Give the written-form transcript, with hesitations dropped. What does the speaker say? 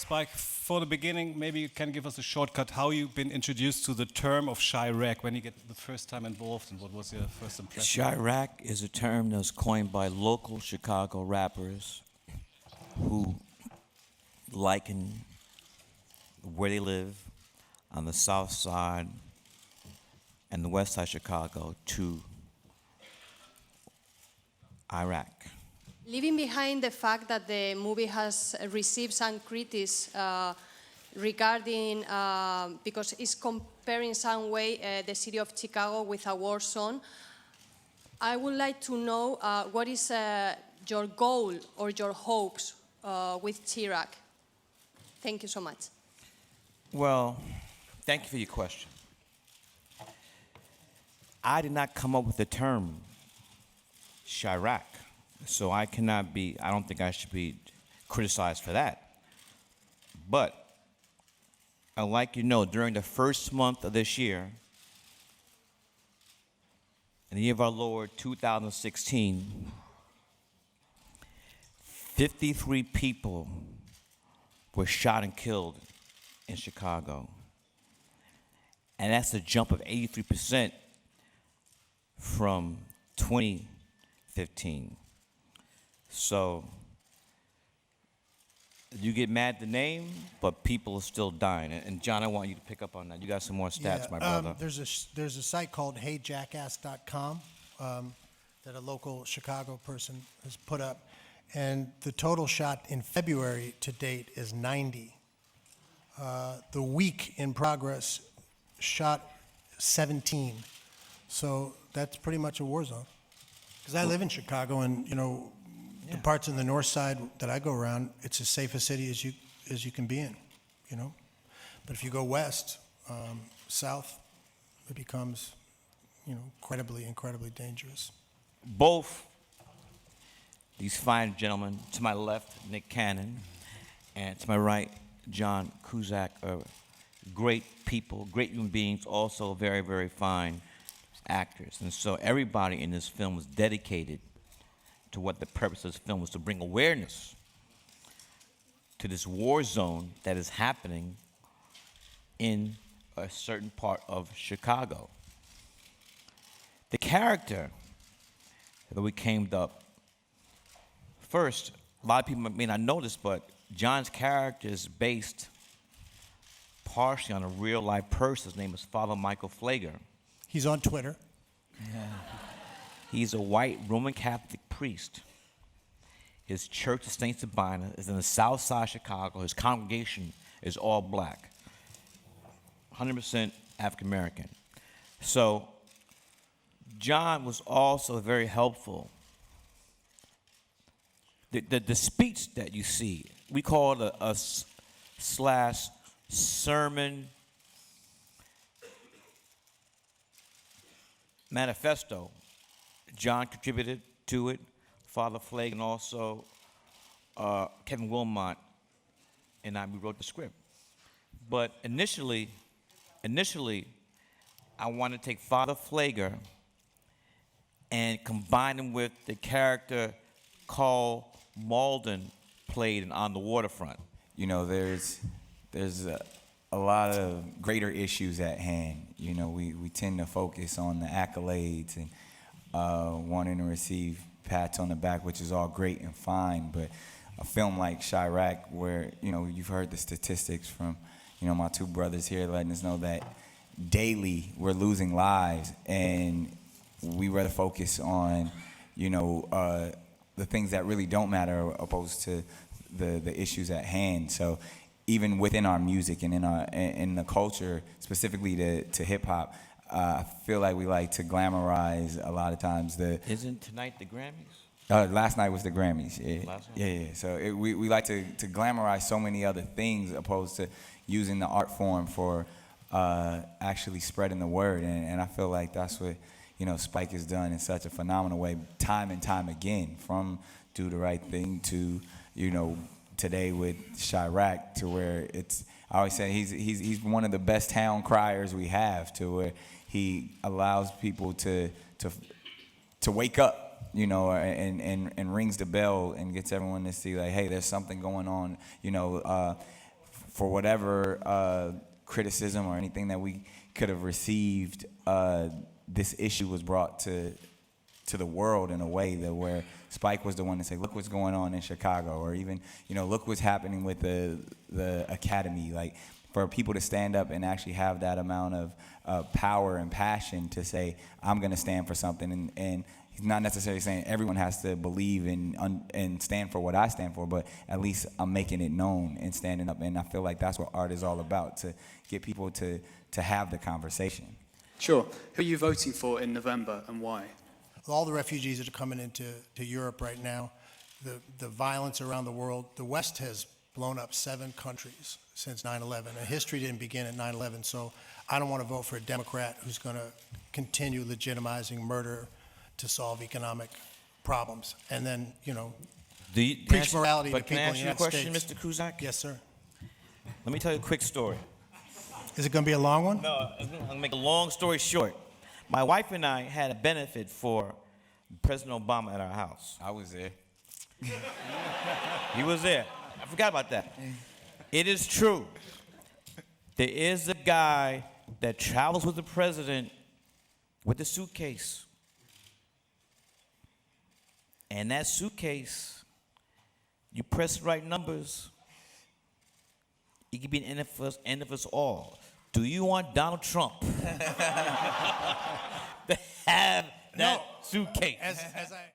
Spike, for the beginning, maybe you can give us a shortcut how you've been introduced to the term of Chi-Raq, when you get the first time involved, and what was your first impression? CHIRAQ is a term that was coined by local Chicago rappers who liken where they live on the south side and the west side of Chicago to Iraq. Leaving behind the fact that the movie has received some critics regarding, because it's comparing some way the city of Chicago with a war zone, I would like to know what is your goal or your hopes with CHIRAQ? Thank you so much. Well, thank you for your question. I did not come up with the term CHIRAQ, so I don't think I should be criticized for that. But I'd like you to know, during the first month of this year, in the year of our Lord 2016, 53 people were shot and killed in Chicago. And that's a jump of 83% from 2015. So you get mad at the name, but people are still dying. And John, I want you to pick up on that. You got some more stats, my brother. There's a site called HeyJackass.com that a local Chicago person has put up, and the total shot in February to date is 90. The week in progress shot 17. So that's pretty much a war zone. Because I live in Chicago, and the parts in the north side that I go around, it's as safe a city as you can be in, But if you go west, south, it becomes, incredibly dangerous. Both these fine gentlemen, to my left, Nick Cannon, and to my right, John Cusack, are great people, great human beings, also very, very fine actors. And so everybody in this film was dedicated to what the purpose of this film was, to bring awareness to this war zone that is happening in a certain part of Chicago. The character that we came up, first, a lot of people may not know this, but John's character is based partially on a real life person. His name is Father Michael Flager. He's on Twitter. Yeah. He's a white Roman Catholic priest. His church, the St. Sabina, is in the south side of Chicago. His congregation is all black, 100% African American. So John was also very helpful. The speech that you see, we call it a slash sermon manifesto. John contributed to it, Father Flake, and also Kevin Wilmot, and we wrote the script. But initially, I wanted to take Father Flager and combine him with the character Carl Malden played in On the Waterfront. There's a lot of greater issues at hand. We tend to focus on the accolades and wanting to receive pats on the back, which is all great and fine, but a film like CHIRAQ, where you've heard the statistics from my two brothers here letting us know that daily we're losing lives, and we rather focus on the things that really don't matter opposed to the issues at hand. So even within our music and in the culture, specifically to hip hop, I feel like we like to glamorize a lot of times Isn't tonight the Grammys? Last night was the Grammys. Yeah. Last night? Yeah. So we like to glamorize so many other things opposed to using the art form for actually spreading the word. And I feel like that's what Spike has done in such a phenomenal way, time and time again, from Do the Right Thing to today with CHIRAQ, to where I always say he's one of the best town criers we have, to where he allows people to wake up, and rings the bell and gets everyone to see, like, hey, there's something going on. for whatever criticism or anything that we could have received, this issue was brought to the world in a way that where Spike was the one to say, look what's going on in Chicago, or even, look what's happening with the academy. Like, for people to stand up and actually have that amount of power and passion to say, I'm going to stand for something, and he's not necessarily saying everyone has to believe and stand for what I stand for, but at least I'm making it known and standing up. And I feel like that's what art is all about, to get people to have the conversation. Sure. Who are you voting for in November and why? All the refugees that are coming into Europe right now, the violence around the world, the West has blown up 7 countries since 9/11. And history didn't begin at 9/11, so I don't want to vote for a Democrat who's going to continue legitimizing murder to solve economic problems. And then, preach morality to people in the United States. But can I ask you a question, Mr. Cusack? Yes, sir. Let me tell you a quick story. Is it going to be a long one? No, I'm going to make a long story short. My wife and I had a benefit for President Obama at our house. I was there. He was there. I forgot about that. It is true. There is a guy that travels with the president with a suitcase. And that suitcase, you press the right numbers, it could be an end of us all. Do you want Donald Trump to have that suitcase? As I